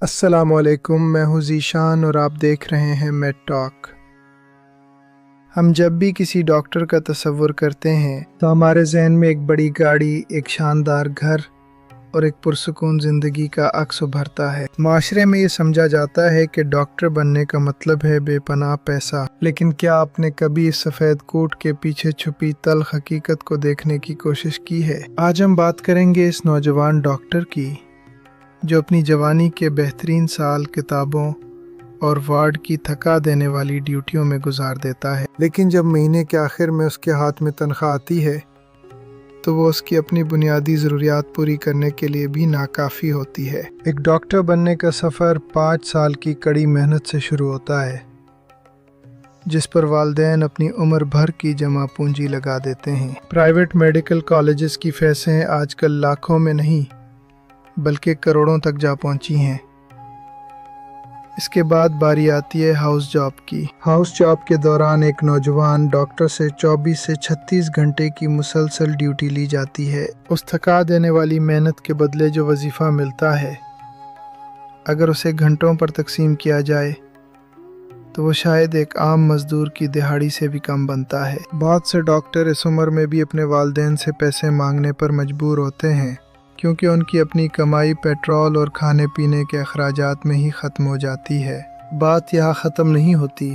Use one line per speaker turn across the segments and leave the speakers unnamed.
السلام علیکم، میں ہوں ذیشان اور آپ دیکھ رہے ہیں میڈ ٹاک۔ ہم جب بھی کسی ڈاکٹر کا تصور کرتے ہیں تو ہمارے ذہن میں ایک بڑی گاڑی، ایک شاندار گھر اور ایک پرسکون زندگی کا عکس ابھرتا ہے۔ معاشرے میں یہ سمجھا جاتا ہے کہ ڈاکٹر بننے کا مطلب ہے بے پناہ پیسہ، لیکن کیا آپ نے کبھی اس سفید کوٹ کے پیچھے چھپی تلخ حقیقت کو دیکھنے کی کوشش کی ہے؟ آج ہم بات کریں گے اس نوجوان ڈاکٹر کی جو اپنی جوانی کے بہترین سال کتابوں اور وارڈ کی تھکا دینے والی ڈیوٹیوں میں گزار دیتا ہے، لیکن جب مہینے کے آخر میں اس کے ہاتھ میں تنخواہ آتی ہے تو وہ اس کی اپنی بنیادی ضروریات پوری کرنے کے لیے بھی ناکافی ہوتی ہے۔ ایک ڈاکٹر بننے کا سفر 5 سال کی کڑی محنت سے شروع ہوتا ہے، جس پر والدین اپنی عمر بھر کی جمع پونجی لگا دیتے ہیں۔ پرائیویٹ میڈیکل کالجز کی فیسیں آج کل لاکھوں میں نہیں بلکہ کروڑوں تک جا پہنچی ہیں۔ اس کے بعد باری آتی ہے ہاؤس جاب کی۔ ہاؤس جاب کے دوران ایک نوجوان ڈاکٹر سے 24 سے 36 گھنٹے کی مسلسل ڈیوٹی لی جاتی ہے۔ اس تھکا دینے والی محنت کے بدلے جو وظیفہ ملتا ہے، اگر اسے گھنٹوں پر تقسیم کیا جائے تو وہ شاید ایک عام مزدور کی دہاڑی سے بھی کم بنتا ہے۔ بہت سے ڈاکٹر اس عمر میں بھی اپنے والدین سے پیسے مانگنے پر مجبور ہوتے ہیں، کیونکہ ان کی اپنی کمائی پیٹرول اور کھانے پینے کے اخراجات میں ہی ختم ہو جاتی ہے۔ بات یہاں ختم نہیں ہوتی۔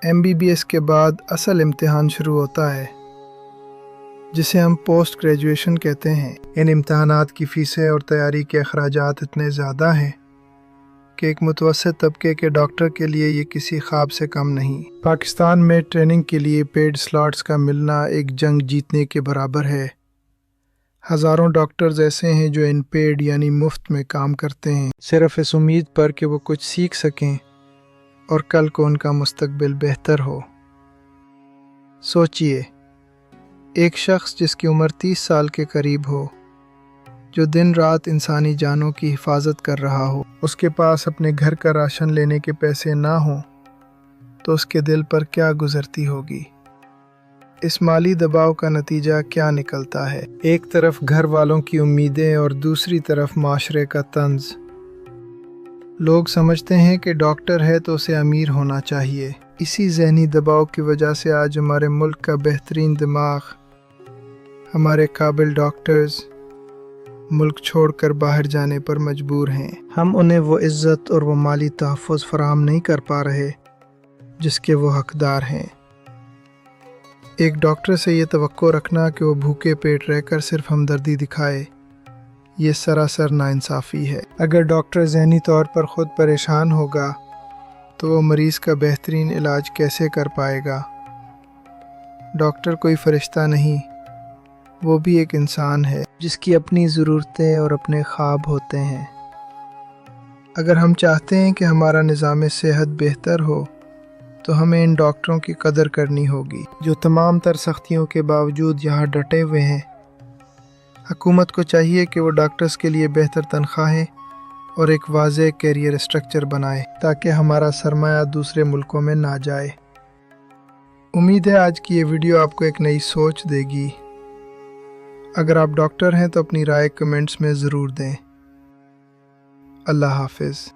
MBBS کے بعد اصل امتحان شروع ہوتا ہے، جسے ہم پوسٹ گریجویشن کہتے ہیں۔ ان امتحانات کی فیسیں اور تیاری کے اخراجات اتنے زیادہ ہیں کہ ایک متوسط طبقے کے ڈاکٹر کے لیے یہ کسی خواب سے کم نہیں۔ پاکستان میں ٹریننگ کے لیے پیڈ سلاٹس کا ملنا ایک جنگ جیتنے کے برابر ہے۔ ہزاروں ڈاکٹرز ایسے ہیں جو ان پیڈ یعنی مفت میں کام کرتے ہیں، صرف اس امید پر کہ وہ کچھ سیکھ سکیں اور کل کو ان کا مستقبل بہتر ہو۔ سوچئے، ایک شخص جس کی عمر 30 سال کے قریب ہو، جو دن رات انسانی جانوں کی حفاظت کر رہا ہو، اس کے پاس اپنے گھر کا راشن لینے کے پیسے نہ ہوں تو اس کے دل پر کیا گزرتی ہوگی؟ اس مالی دباؤ کا نتیجہ کیا نکلتا ہے؟ ایک طرف گھر والوں کی امیدیں اور دوسری طرف معاشرے کا طنز۔ لوگ سمجھتے ہیں کہ ڈاکٹر ہے تو اسے امیر ہونا چاہیے۔ اسی ذہنی دباؤ کی وجہ سے آج ہمارے ملک کا بہترین دماغ، ہمارے قابل ڈاکٹرز ملک چھوڑ کر باہر جانے پر مجبور ہیں۔ ہم انہیں وہ عزت اور وہ مالی تحفظ فراہم نہیں کر پا رہے جس کے وہ حقدار ہیں۔ ایک ڈاکٹر سے یہ توقع رکھنا کہ وہ بھوکے پیٹ رہ کر صرف ہمدردی دکھائے، یہ سراسر ناانصافی ہے۔ اگر ڈاکٹر ذہنی طور پر خود پریشان ہوگا تو وہ مریض کا بہترین علاج کیسے کر پائے گا؟ ڈاکٹر کوئی فرشتہ نہیں، وہ بھی ایک انسان ہے جس کی اپنی ضرورتیں اور اپنے خواب ہوتے ہیں۔ اگر ہم چاہتے ہیں کہ ہمارا نظام صحت بہتر ہو تو ہمیں ان ڈاکٹروں کی قدر کرنی ہوگی جو تمام تر سختیوں کے باوجود یہاں ڈٹے ہوئے ہیں۔ حکومت کو چاہیے کہ وہ ڈاکٹرز کے لیے بہتر تنخواہیں اور ایک واضح کیریئر اسٹرکچر بنائے تاکہ ہمارا سرمایہ دوسرے ملکوں میں نہ جائے۔ امید ہے آج کی یہ ویڈیو آپ کو ایک نئی سوچ دے گی۔ اگر آپ ڈاکٹر ہیں تو اپنی رائے کمنٹس میں ضرور دیں۔ اللہ حافظ۔